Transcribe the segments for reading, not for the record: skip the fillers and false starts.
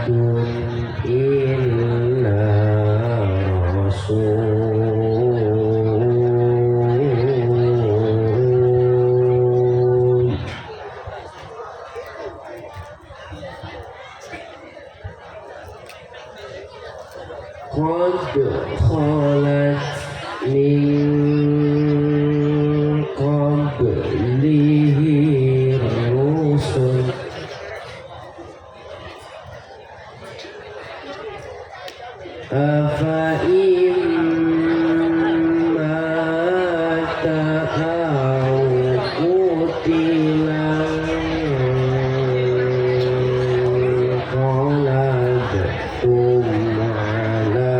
Muhammadun قد خلت من قبله الرسل أفإن مات أو قتل انقلبتم على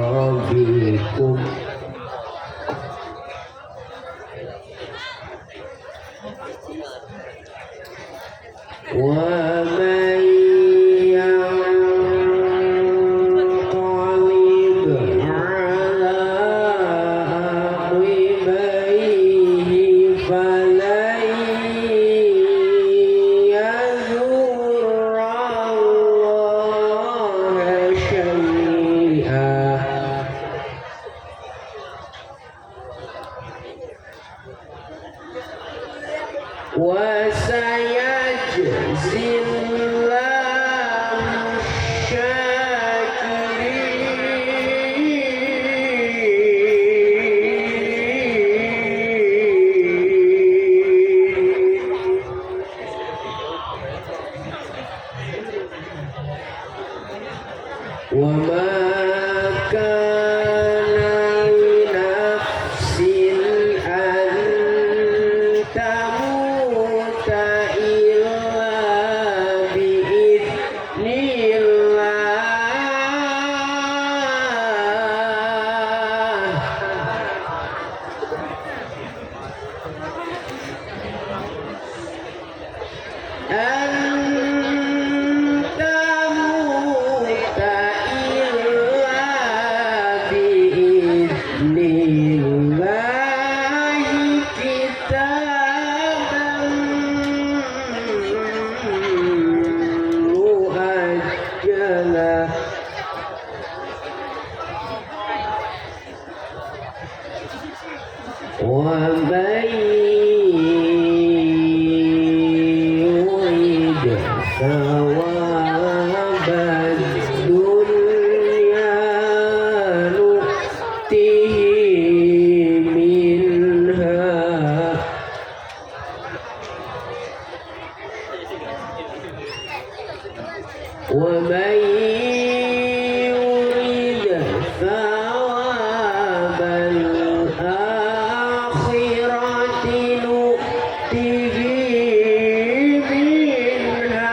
أعقابكم ومن ينقلب على عقبيه فلن يضر الله شيئا وسيجزي الله الشاكرين وما كان لنفس أن تموت إلا بإذن الله أن تموت إلا بإذن الله كتابا مؤجلا ومن يريد ثواب الدنيا نؤته منها ومن يريد ثواب الآخرة نؤته منها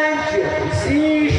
وسنجزي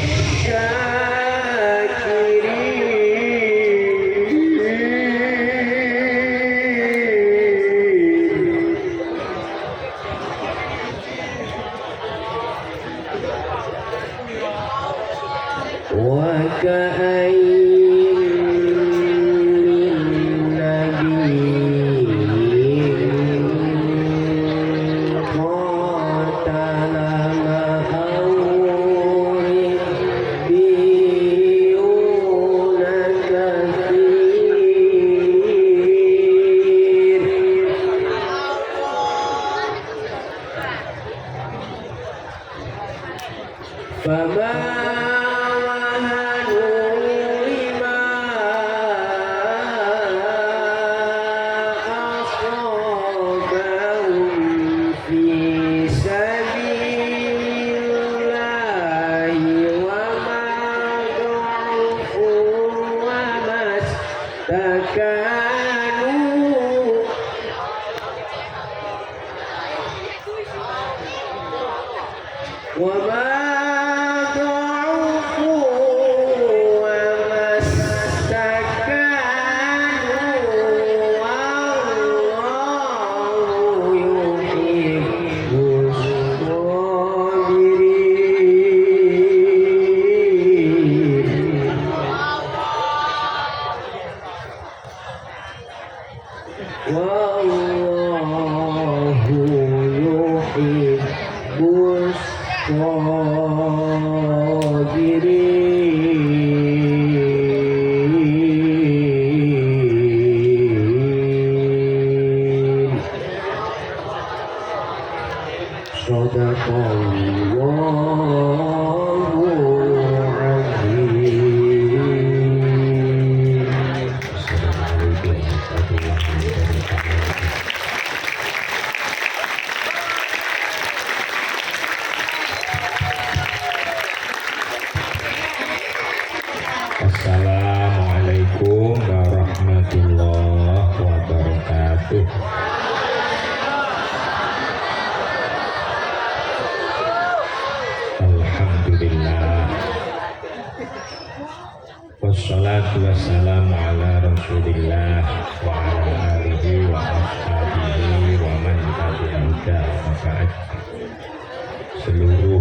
Assalamualaikum warahmatullahi wabarakatuh. Alhamdulillah. Wassalatu wassalamu ala Rasulillah wa ala alihi wa ashabihi wa man tabi'ahuda wa ba'd. Seluruh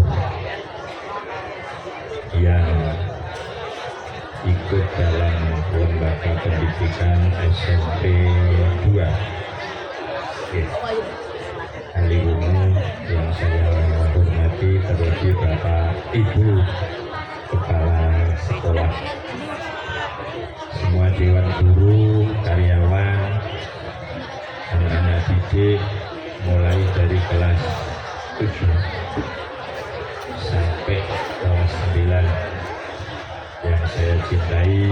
yang ikut dalam lembaga pendidikan SMP 2 kali ini yang saya hormati terlebih Bapak Ibu Kepala Sekolah, semua dewan guru, karyawan, anak-anak didik mulai dari kelas 7 sampai kelas 9 yang saya cintai,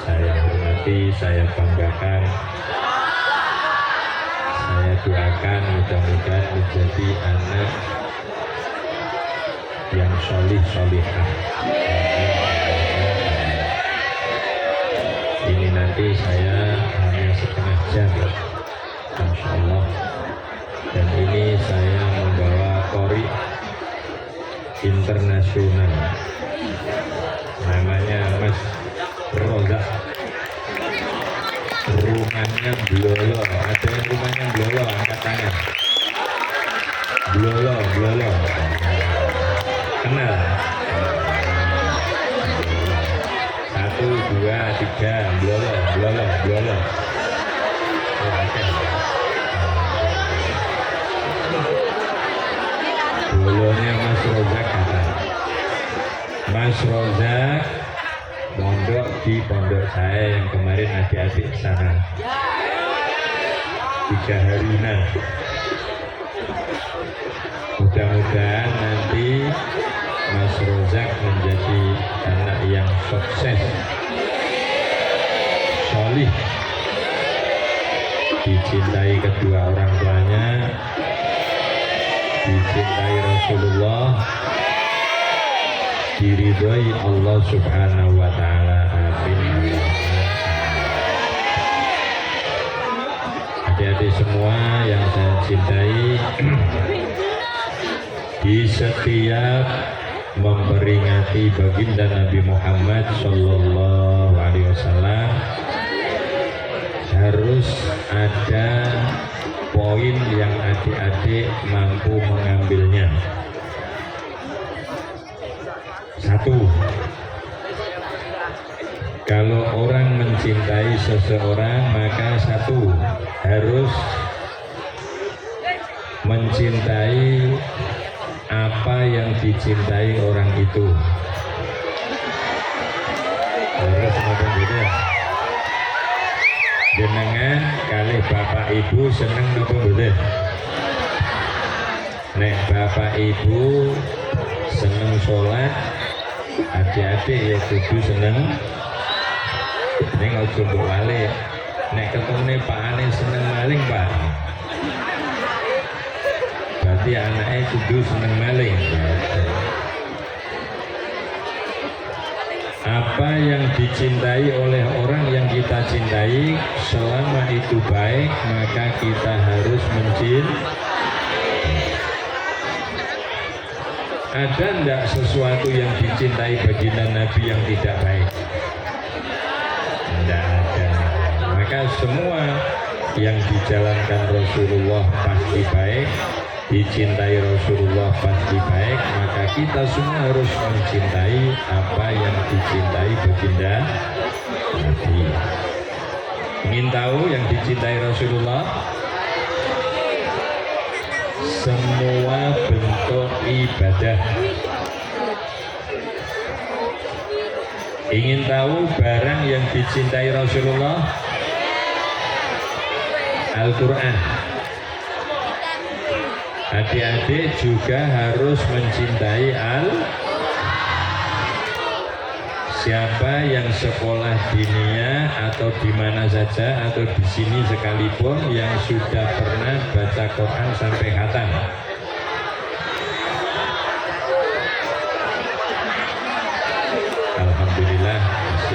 saya hormati, saya banggakan, saya doakan mudah-mudahan menjadi anak yang solih-solihah. Ini nanti saya hanya setengah jam, insya Allah, dan ini saya membawa kori internasional, namanya Mas Rozak. Rumahnya Blolo, ada yang rumahnya Blolo, angkat tangan. Blolo, Blolo, kenal? 1, 2, 3, Blolo, Blolo, Blolo. Oh, ada. Blolonya Mas Rozak kata. Mas Rozak mondok di pondok saya yang kemarin adik-adik sana 3 hari nanti. Mudah-mudahan nanti Mas Rozak menjadi anak yang sukses, solih, dicintai kedua orang tuanya, dicintai Rasulullah, diridhoi Allah Subhanahu wa ta'ala. Amin. Adik-adik semua yang saya cintai, di setiap memperingati baginda Nabi Muhammad Sallallahu Alaihi Wasallam harus ada poin yang adik-adik mampu mengambilnya. 1, kalau orang mencintai seseorang maka 1 harus mencintai apa yang dicintai orang itu. Harus ngomong gitu ya. Jenengan kali bapak ibu seneng nopo mboten? Nek bapak ibu seneng sholat, adik-adik ya kudu seneng. Ning aja mbok wale. Nek ketune pakane seneng maling, Pak, berarti anaknya kudu seneng maling. Apa yang dicintai oleh orang yang kita cintai, selama itu baik maka kita harus mencintai. Ada enggak sesuatu yang dicintai baginda Nabi yang tidak baik? Tidak ada. Maka semua yang dijalankan Rasulullah pasti baik, dicintai Rasulullah pasti baik. Maka kita semua harus mencintai apa yang dicintai baginda Nabi. Ingin tahu yang dicintai Rasulullah? Semua bentuk ibadah. Ingin tahu barang yang dicintai Rasulullah? Al-Quran. Adik-adik juga harus mencintai siapa yang sekolah dinia atau di mana saja atau di sini sekalipun yang sudah pernah baca Quran sampai khatam. Alhamdulillah masih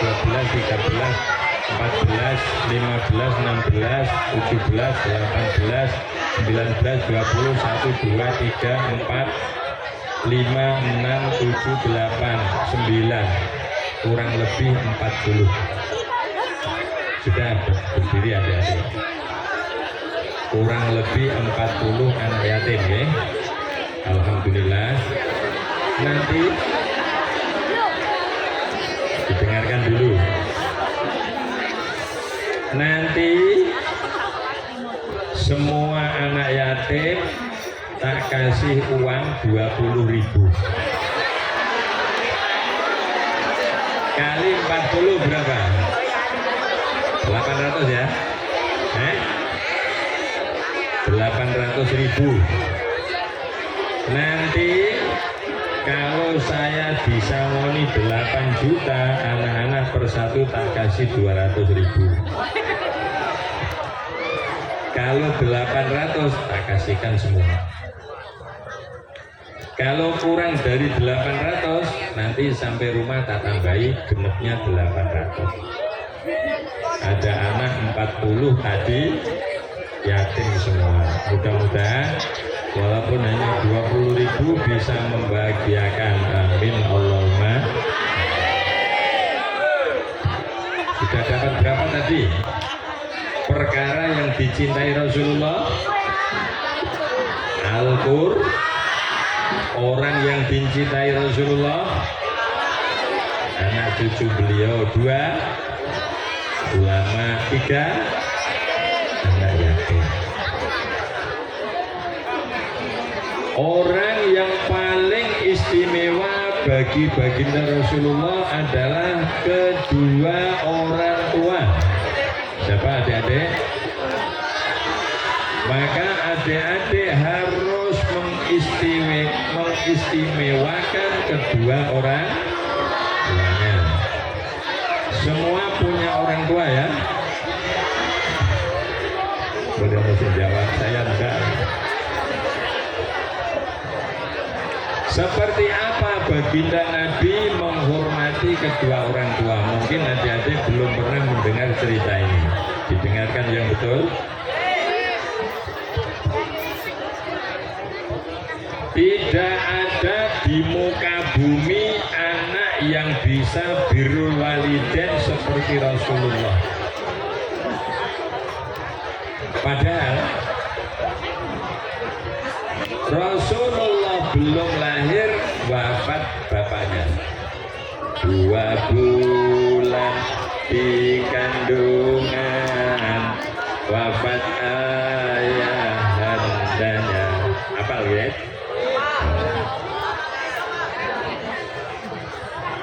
12, 13, 14, 15, 16, 17, 18, 19, 20, 1, 2, 3, 4, 5, 6, 7, 8, 9, kurang lebih 40. Sudah berdiri adik-adik. Kurang lebih 40 anak yatim ya. Alhamdulillah. Nanti didengarkan dulu. Nanti semua anak yatim tak kasih uang 20.000 kali 40 berapa? 800 ya? 800.000. Nanti kalau saya disangoni 8 juta, anak-anak persatu tak kasih 200.000. Kalau 800 tak kasihkan semua. Kalau kurang dari 800, nanti sampai rumah tak tambahi genepnya 800. Ada anak 40 tadi yatim semua. Mudah-mudahan walaupun hanya 20.000 bisa membahagiakan. Amin Allahumma. Sudah dapat berapa tadi? Perkara yang dicintai Rasulullah, Al-Qur'an, orang yang dicintai Rasulullah, anak cucu beliau 2, ulama 3, anak yatim. Orang yang paling istimewa bagi baginda Rasulullah adalah kedua orang tua. Siapa adik-adik? Maka adik-adik harus mengistimewakan kedua orang tuanya. Semua punya orang tua ya. Boleh mesti jawab, saya enggak. Seperti apa baginda Nabi menghormati kedua orang tua? Mungkin adik-adik belum pernah mendengar cerita ini. Didengarkan yang betul. Tidak ada di muka bumi anak yang bisa birrul walidain seperti Rasulullah. Padahal Rasulullah belum lahir wafat bapaknya. 2 bulan di kandungan wafat ayahandanya. Apal ya?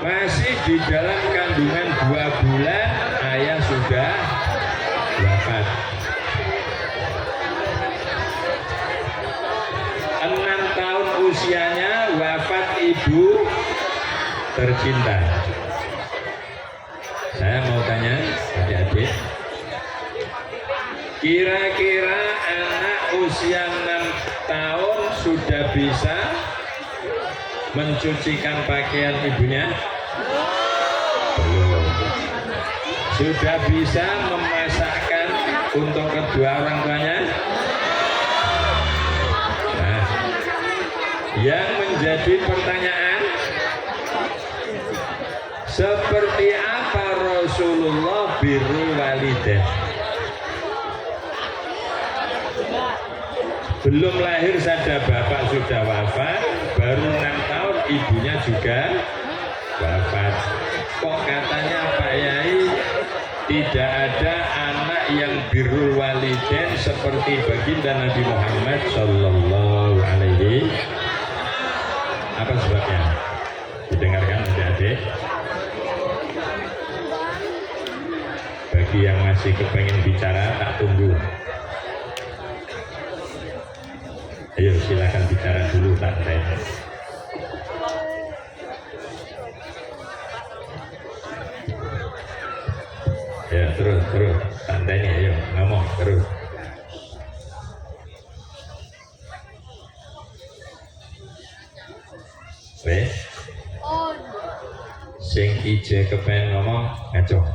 Masih di dalam kandungan 2 bulan ayah sudah wafat. 6 tahun usianya wafat ibu tercinta. Saya mau tanya adik-adik, kira-kira anak usia 6 tahun sudah bisa mencucikan pakaian ibunya? Belum. Sudah bisa memasakkan untuk kedua orang tuanya? Nah, yang menjadi pertanyaan, seperti apa Rasulullah birrul walidain? Belum lahir saja bapak sudah wafat, baru 6 tahun ibunya juga wafat. Kok katanya Pak Yai tidak ada anak yang birrul walidain seperti baginda Nabi Muhammad Sallallahu Alaihi. Apa sebabnya? Didengarkan adik-adik. Bagi yang masih kepengen bicara, tak tunggu. Ayo silakan bicara dulu, tak saya. Ya terus tandanya, ayo ngomong terus. Wes, sing ije kepengen ngomong ngaco.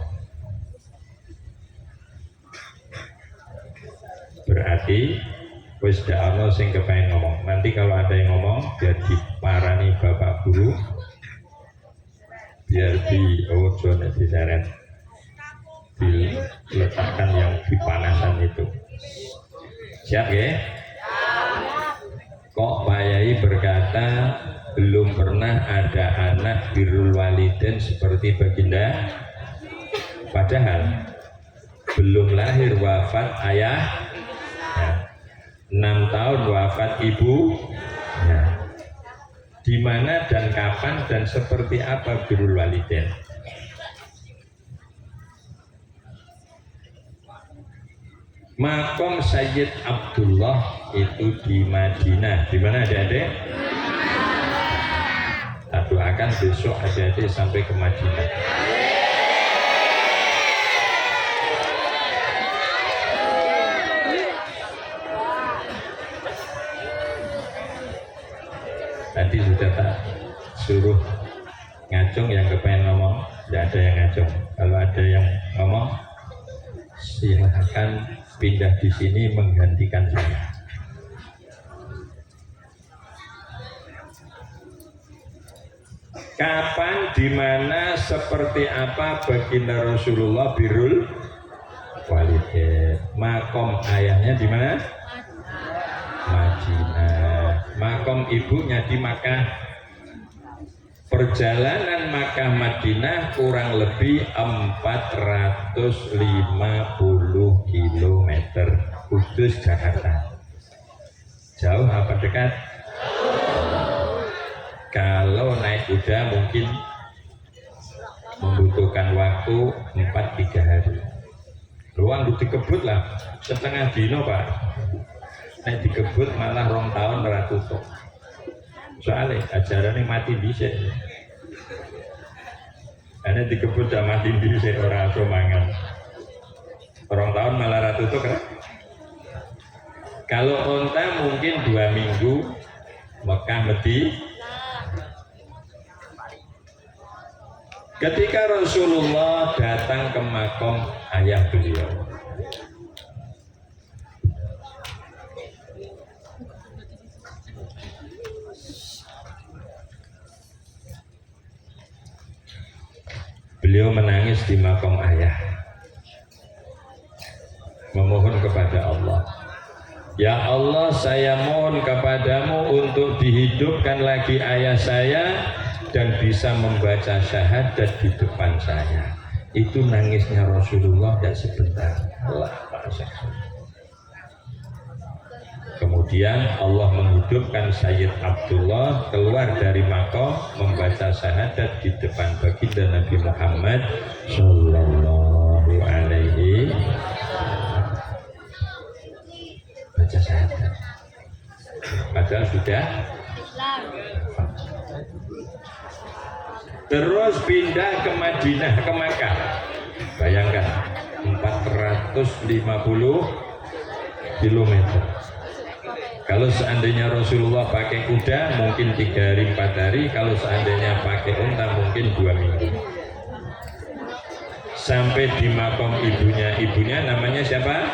Berarti wis dak ana sing kepengen ngomong. Nanti kalau ada yang ngomong biar diparani bapak guru, biar ojo nek diseret, diletakkan yang dipanasan itu. Siap ya? Kok Pak Yai berkata belum pernah ada anak birrul walidain seperti baginda, padahal belum lahir wafat ayah, ya. 6 tahun wafat ibu, ya. Di mana dan kapan dan seperti apa birrul walidain? Makom Sayyid Abdullah itu di Madinah. Di mana adik-adik? Tak doakan besok adik-adik sampai ke Madinah. Tadi sudah tak suruh ngacung, yang kepengen ngomong, tidak ada yang ngacung. Kalau ada yang ngomong, silahkan pindah di sini menggantikan saya. Kapan, di mana, seperti apa baginda Rasulullah birrul walidain? Makom ayahnya di mana? Madinah. Makom ibunya di Makkah. Perjalanan Makkah Madinah kurang lebih 450 km. Kudus Jakarta. Jauh apa dekat? Kalau naik kuda mungkin membutuhkan waktu 4-3 hari. Ruang dikebut lah setengah dino Pak. Naik dikebut malah 2 tahun tutup. Soalnya ajarannya mati dhisik. Karena dikebut udah mati dhisik ora iso mangan. 2 tahun malah tutup kan? Kalau onta mungkin 2 minggu Mekah Ketika Rasulullah datang ke makom ayah beliau, beliau menangis di makom ayah, memohon kepada Allah, ya Allah, saya mohon kepadamu untuk dihidupkan lagi ayah saya dan bisa membaca syahadat di depan saya. Itu nangisnya Rasulullah dan sebentar. Kemudian Allah menghidupkan Sayyid Abdullah keluar dari makom membaca syahadat di depan baginda Nabi Muhammad Sallallahu Alaihi baca syahadat. Padahal sudah terus pindah ke Madinah, ke Makkah. Bayangkan 450 km. Kalau seandainya Rasulullah pakai kuda mungkin 3 hari 4 hari, kalau seandainya pakai unta mungkin 2 minggu. Sampai di makom ibunya namanya siapa?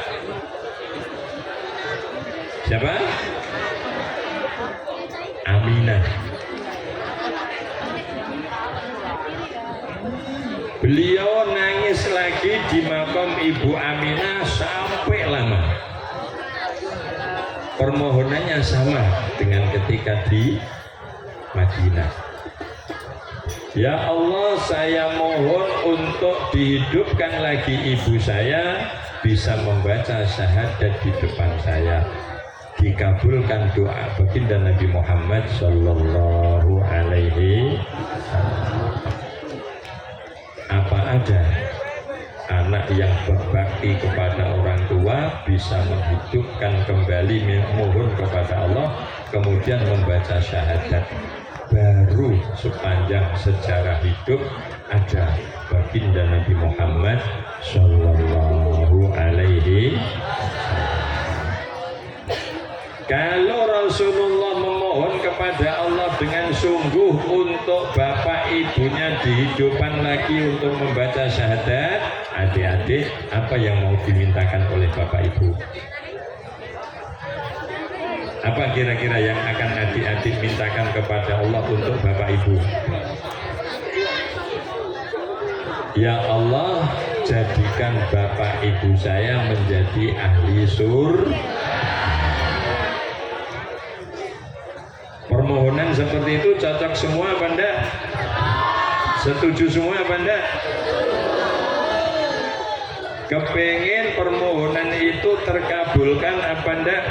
Siapa? Aminah. Beliau nangis lagi di makom Ibu Aminah sampai lama. Permohonannya sama dengan ketika di Madinah. Ya Allah, saya mohon untuk dihidupkan lagi ibu saya, bisa membaca syahadat di depan saya. Dikabulkan doa baginda Nabi Muhammad Sallallahu Alaihi Wasallam. Apa ada anak yang berbakti kepada orang tua bisa menghidupkan kembali, mohon kepada Allah, kemudian membaca syahadat. Baru sepanjang sejarah hidup ada baginda Nabi Muhammad Sallallahu Alaihi Wasallam. Kalau Rasulullah memohon kepada Allah dengan sungguh untuk bapak ibunya dihidupkan lagi untuk membaca syahadat, adik-adik, apa yang mau dimintakan oleh bapak ibu? Apa kira-kira yang akan adik-adik mintakan kepada Allah untuk bapak ibu? Ya Allah, jadikan bapak ibu saya menjadi ahli surga. Permohonan seperti itu cocok semua apa enggak? Setuju semua apa enggak? Kepengen permohonan itu terkabulkan apa enggak?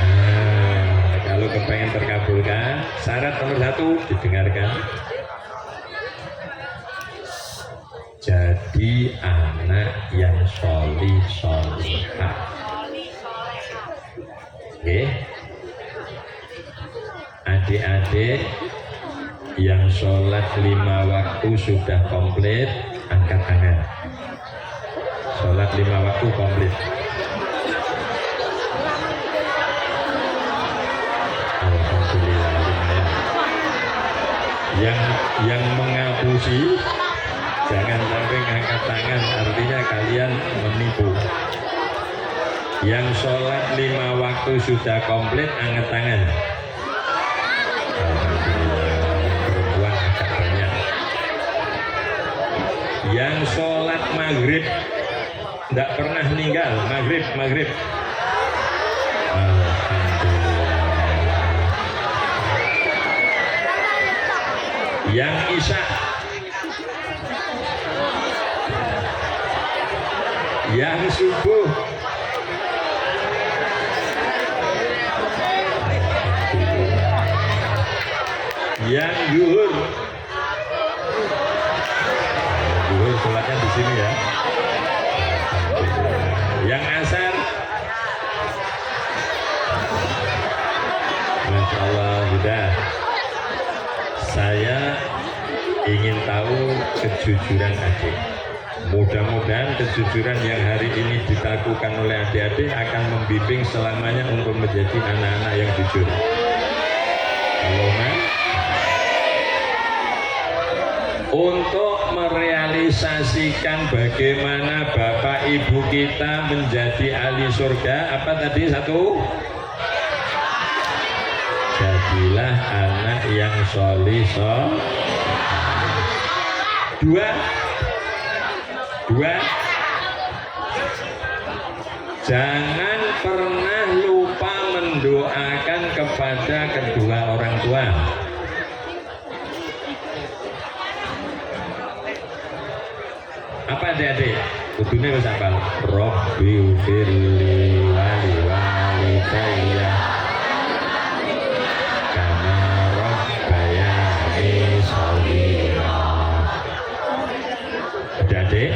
Nah, kalau kepengen terkabulkan, syarat nomor 1 didengarkan. Jadi anak yang solihah. Oke. Adik-adik yang sholat 5 waktu sudah komplit, angkat tangan. Sholat 5 waktu komplit. Alhamdulillah, lumayan. Yang mengapusi jangan sampai ngangkat tangan, artinya kalian menipu. Yang sholat 5 waktu sudah komplit, angkat tangan. Perempuan agak banyak. Yang sholat maghrib tidak pernah meninggal, maghrib. Alhamdulillah. Yang isya, yang subuh, yang zuhur sholatnya di sini ya. Yang asar, Masya Allah, sudah. Saya ingin tahu kejujuran adik. Mudah-mudahan kejujuran yang hari ini dilakukan oleh adik-adik akan membimbing selamanya untuk menjadi anak-anak yang jujur. Allahumma. untuk merealisasikan bagaimana bapak ibu kita menjadi ahli surga. Apa tadi? Satu, jadilah anak yang solih. Dua, jangan pernah lupa mendoakan kepada kedua orang tua. Apa adik-adik? Kudune wis hafal. Robbi ufirli wali walidayya kama rabbayani shaghira. Adik-adik,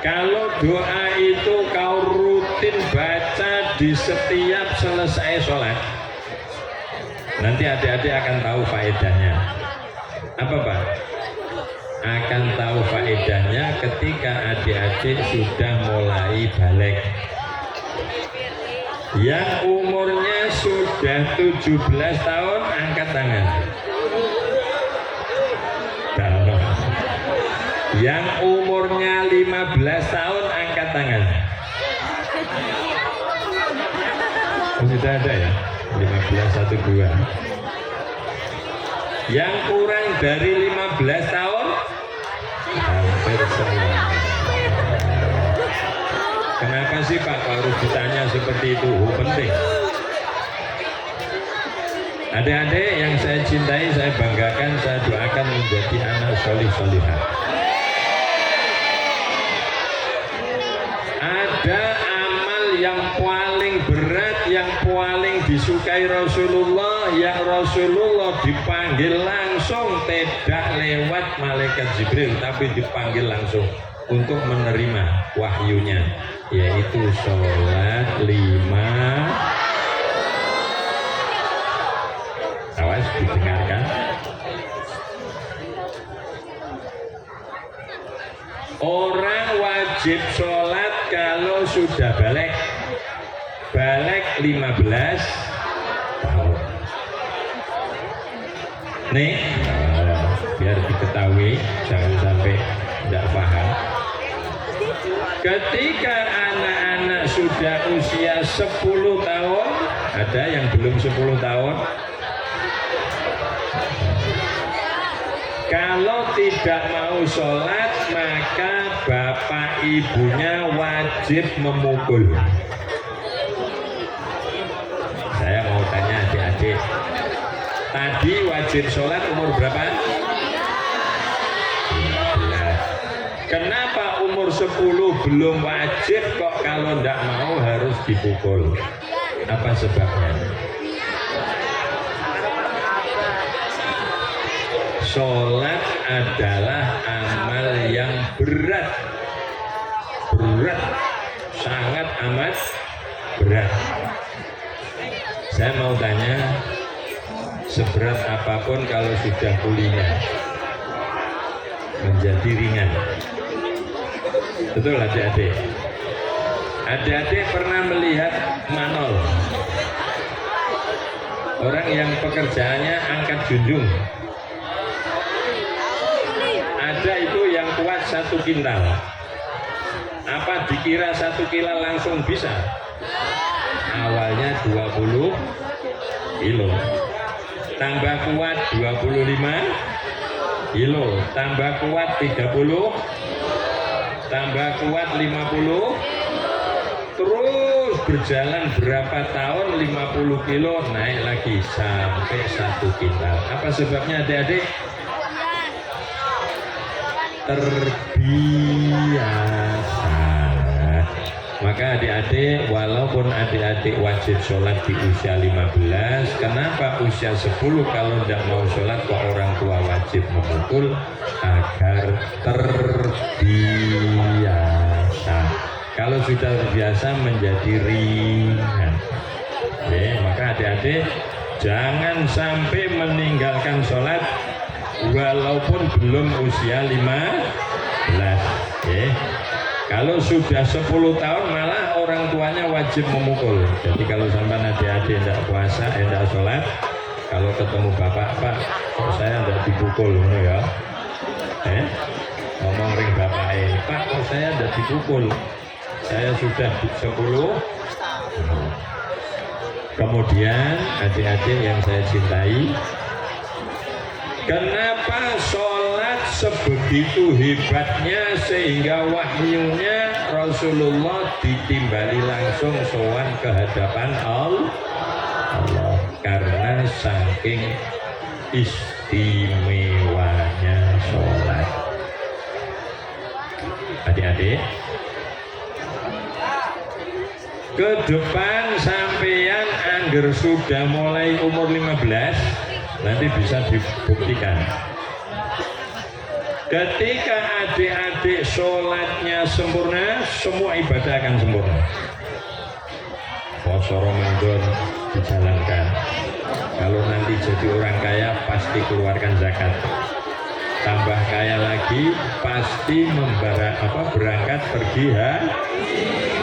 kalau doa itu kau rutin baca di setiap selesai sholat, nanti adik-adik akan tahu faedahnya. Apa Pak? Akan tahu faedahnya ketika adik-adik sudah mulai balik. Yang umurnya sudah 17 tahun angkat tangan. Yang umurnya 15 tahun angkat tangan. Sudah ada ya? 15, 1, 2. Yang kurang dari 15 tahun hampir semua. Kenapa sih Pak harus ditanya seperti itu? Penting. Adik-adik yang saya cintai, saya banggakan, saya doakan menjadi anak solih-solihah. Ada amal yang paling berat, yang paling disukai Rasulullah, yang Rasulullah dipanggil langsung, tidak lewat malaikat Jibril, tapi dipanggil langsung untuk menerima wahyunya, yaitu sholat 5. Awas didengarkan. Orang wajib sholat kalau sudah balik 15 tahun. Nih, biar diketahui, jangan sampai tidak paham. Ketika anak-anak sudah usia 10 tahun, ada yang belum 10 tahun, kalau tidak mau sholat, maka bapak ibunya wajib memukul. Saya mau tanya adik-adik, tadi wajib sholat umur berapa? 15. Kenapa umur 10 belum wajib kok kalau tidak mau harus dipukul? Apa sebabnya? Sholat adalah amal yang berat, sangat amat berat. Saya mau tanya, seberat apapun kalau sudah kuliah menjadi ringan. Betul adik-adik? Adik-adik pernah melihat manol? Orang yang pekerjaannya angkat junjung. Ada itu yang kuat 1 kintal. Apa dikira 1 kilo langsung bisa? Awalnya 20 kilo, tambah kuat 25 kilo, tambah kuat 30, tambah kuat 50, terus berjalan berapa tahun 50 kilo naik lagi sampai 1 kintal. Apa sebabnya adik-adik? Terbiasa. Maka adik-adik, walaupun adik-adik wajib sholat di usia 15, kenapa usia 10 kalau tidak mau sholat kok orang tua wajib memukul? Agar terbiasa. Kalau sudah terbiasa menjadi ringan. Maka adik-adik jangan sampai meninggalkan sholat walaupun belum usia 15. Kalau sudah 10 tahun malah orang tuanya wajib memukul. Jadi kalau sampai adik-adik tidak puasa, tidak sholat, kalau ketemu bapak, Pak, kok saya tidak dipukul ngono ya? Ngomong ring bapak Pak, kok saya tidak dipukul? Saya sudah 10. Kemudian adik-adik yang saya cintai, kenapa sholat sebegitu hebatnya sehingga wahyunya Rasulullah ditimbali langsung sowan ke hadapan Allah? Karena saking istimewanya sholat. Adik-adik, ke depan sampeyan angger sudah mulai umur 15, nanti bisa dibuktikan. Ketika adik-adik sholatnya sempurna, semua ibadah akan sempurna. Poso Ramadan dijalankan. Kalau nanti jadi orang kaya, pasti keluarkan zakat. Tambah kaya lagi, pasti berangkat pergi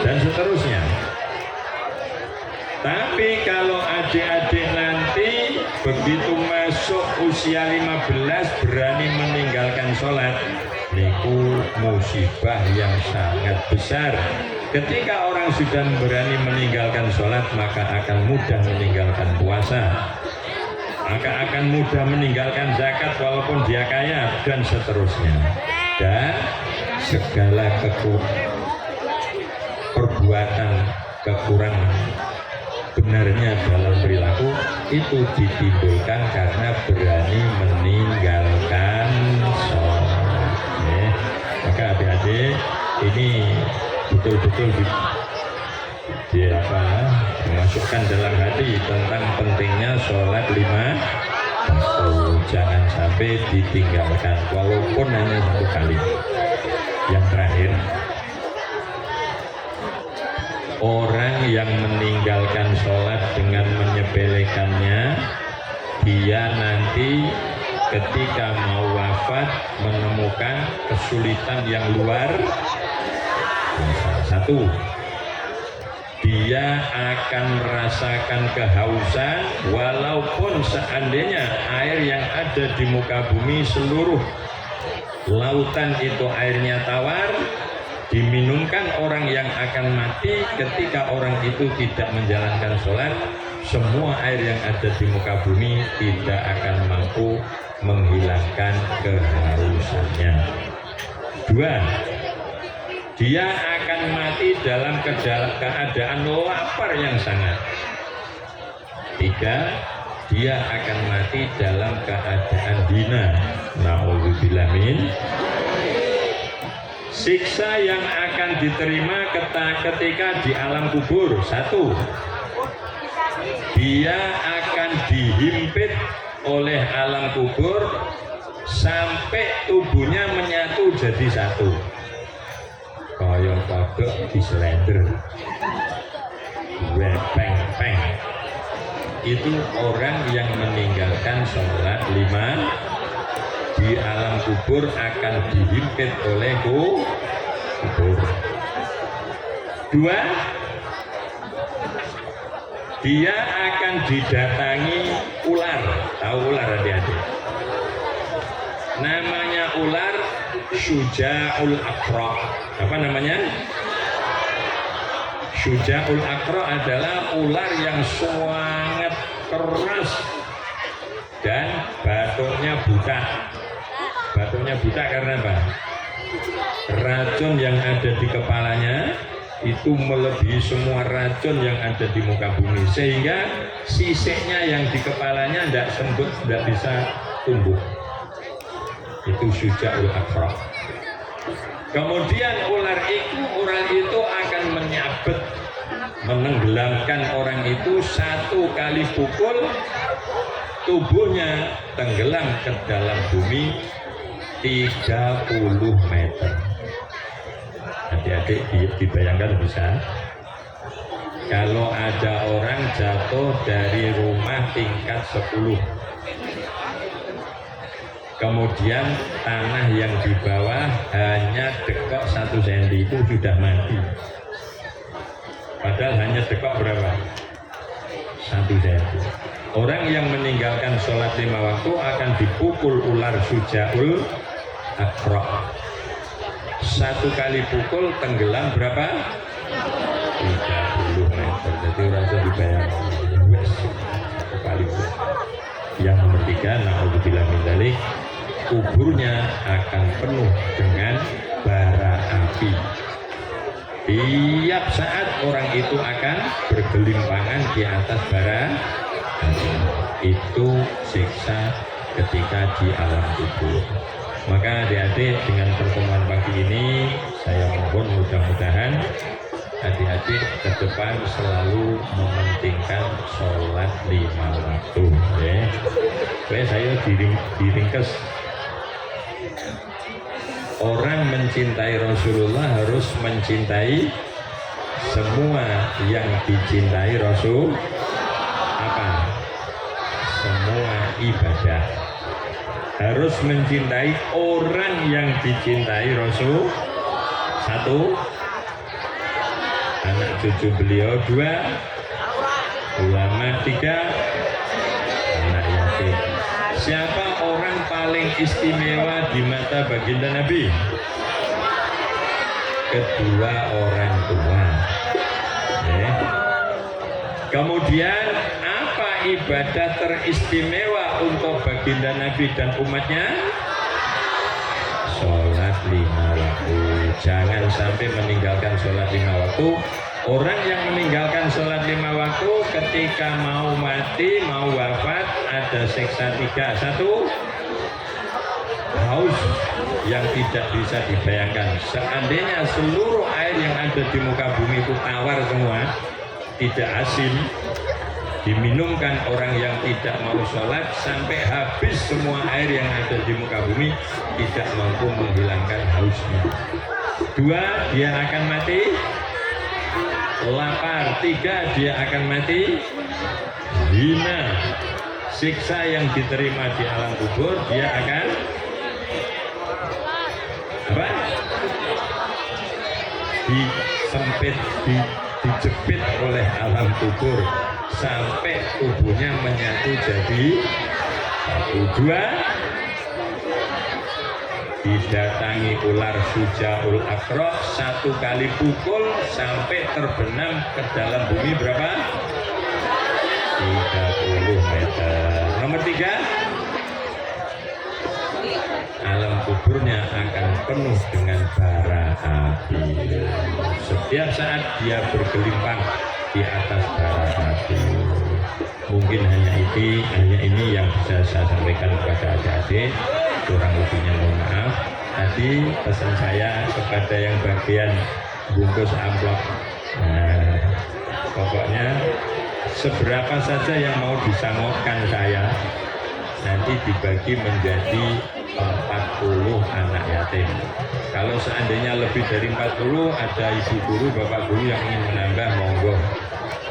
dan seterusnya. Tapi kalau adik-adik nanti begitu masuk usia 15 berani meninggalkan sholat, niku musibah yang sangat besar. Ketika orang sudah berani meninggalkan sholat, maka akan mudah meninggalkan puasa, maka akan mudah meninggalkan zakat walaupun dia kaya, dan seterusnya. Dan segala perbuatan kekurangan benarnya dalam perilaku itu ditimbulkan karena berani meninggalkan sholat. Maka adik-adik ini betul-betul dimasukkan dalam hati tentang pentingnya sholat 5 waktu. Jangan sampai ditinggalkan walaupun hanya 1 kali. Yang terakhir, orang yang meninggalkan sholat dengan menyepelekannya, dia nanti ketika mau wafat menemukan kesulitan yang luar biasa. 1, dia akan merasakan kehausan walaupun seandainya air yang ada di muka bumi seluruh lautan itu airnya tawar, diminumkan orang yang akan mati. Ketika orang itu tidak menjalankan sholat, semua air yang ada di muka bumi tidak akan mampu menghilangkan kehausannya. 2, dia akan mati dalam keadaan lapar yang sangat. 3, dia akan mati dalam keadaan hina. Na'udzubillah min. Siksa yang akan diterima ketika di alam kubur. 1, dia akan dihimpit oleh alam kubur sampai tubuhnya menyatu jadi satu, kaya kodok di selender, peng. Itu orang yang meninggalkan sholat 5 di alam kubur akan dihimpit oleh kubur. 2, dia akan didatangi ular. Tahu ular adik-adik? Namanya ular Syuja'ul Aqra. Apa namanya? Syuja'ul Aqra adalah ular yang sangat keras dan batuknya buta. Batuknya buta karena apa? Racun yang ada di kepalanya itu melebihi semua racun yang ada di muka bumi, sehingga sisiknya yang di kepalanya tidak bisa tumbuh. Itu Syuja'ul Aqra. Kemudian ular itu akan menyabet, menenggelamkan orang itu. 1 kali pukul, tubuhnya tenggelam ke dalam bumi 30 meter. Adik-adik dibayangkan bisa? Kalau ada orang jatuh dari rumah tingkat 10, kemudian tanah yang di bawah hanya dekok 1 cm, itu sudah mati. Padahal hanya dekok berapa? 1 cm. Orang yang meninggalkan sholat 5 waktu akan dipukul ular sujaul akro. 1 kali pukul tenggelam berapa? 30 meter. Jadi rasa dibayangkan. Kali yang nomor 3, naudzubillah min dzalik, kuburnya akan penuh dengan bara api. Tiap saat orang itu akan bergelimpangan di atas bara api. Itu siksa ketika di alam kubur. Maka adik-adik, dengan pertemuan pagi ini saya mohon mudah-mudahan adik-adik ke depan selalu mementingkan sholat 5 waktu ya. Saya diringkes. Orang mencintai Rasulullah harus mencintai semua yang dicintai Rasul. Apa? Semua ibadah. Harus mencintai orang yang dicintai Rasul. 1, anak cucu beliau. 2, ulama. 3, anak yatim. Siapa orang paling istimewa di mata baginda Nabi? Kedua orang tua. Kemudian apa ibadah teristimewa untuk baginda Nabi dan umatnya? Sholat 5 waktu. Jangan sampai meninggalkan sholat 5 waktu. Orang yang meninggalkan sholat 5 waktu ketika mau mati, mau wafat, ada siksa 3. 1, haus yang tidak bisa dibayangkan. Seandainya seluruh air yang ada di muka bumi itu tawar semua, tidak asin, diminumkan orang yang tidak mau sholat sampai habis semua air yang ada di muka bumi, tidak mampu menghilangkan hausnya. 2, dia akan mati lapar. 3, dia akan mati hina. Siksa yang diterima di alam kubur, dia akan apa? Disempit, dijepit oleh alam kubur sampai tubuhnya menyatu jadi 1. 2, didatangi ular sujaul akro. 1 kali pukul sampai terbenam ke dalam bumi berapa? 30 meter. Nomor 3, alam kuburnya akan penuh dengan bara api. Setiap saat dia bergelimpang di atas bara api. Mungkin hanya ini yang bisa saya sampaikan kepada adik-adik. Kurang lebihnya mohon maaf. Tadi pesan saya kepada yang bagian bungkus amplop, pokoknya seberapa saja yang mau disangotkan saya nanti dibagi menjadi 40 anak yatim. Kalau seandainya lebih dari 40, ada ibu guru, bapak guru yang ingin menambah, monggo.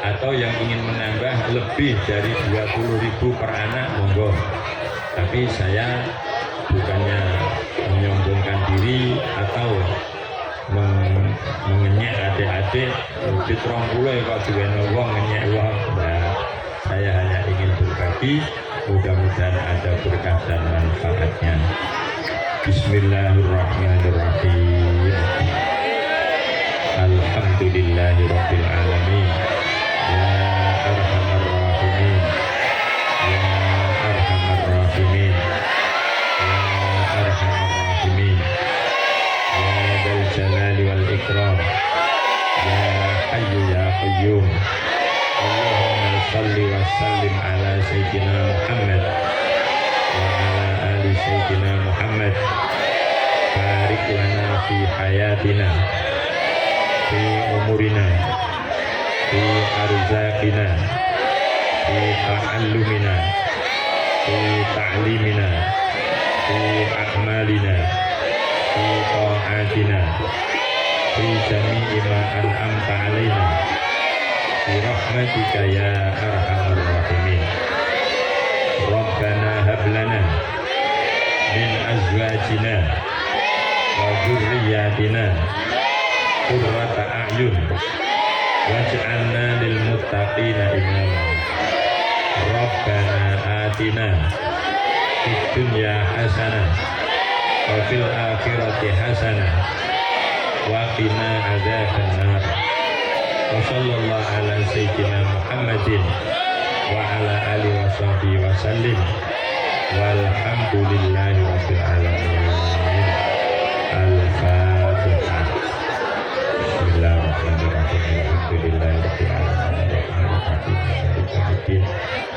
Atau yang ingin menambah lebih dari 20.000 per anak, monggo. Tapi saya bukannya menyombongkan diri atau mengenyek adik-adik di 30 kok duwene wong ngenyek wong. Nah, saya hanya ingin berbagi, mudah-mudahan ada berkah dan manfaatnya. Bismillahirrahmanirrahim. Alhamdulillahirabbil alamin. Ya arhamar rahimin. Ya arhamar rahimin. Arhamar-Rahimin, ya dzal jalali wal ikram, ya hayyu ya qayyum. Allahumma shalli wa sallim ala sayyidina Muhammad wa ala ali sayyidina Muhammad. Barik lana fi hayatina, fi umurina, fi arzaqina, fi ta'allumina, fi ta'limina, fi a'malina, fi ta'atina, fi jami'i ma an'amta alaina, fi rahmatika ya arhamar rahimin. Rabbana hab lana min azwajina wa dhurriyyatina qurrata a'yun waj'alna lil muttaqina imama. Rabbana atina fid dunya hasanah wa fil akhirati hasanah wa qina adzabannar. Wa sallallahu ala sayyidina Muhammadin wa ala alihi wa sahbihi wa sallim. Walhamdulillahi rabbil alamin. Al-Fatihah. Bismillahirrahmanirrahim. Alhamdulillahi rabbil alamin. Ar-Rahmanir-Rahim.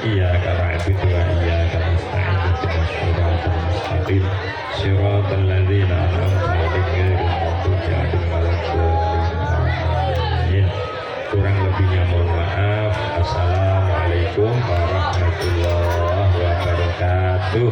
Iyyaka na'budu wa iyyaka nasta'in. Ihdinas siratal mustaqim. Siratal ladzina an'amta 'alaihim ghairil maghdubi 'alaihim waladdallin. Kurang lebihnya mohon maaf. Assalamualaikum warahmatullahi wabarakatuh.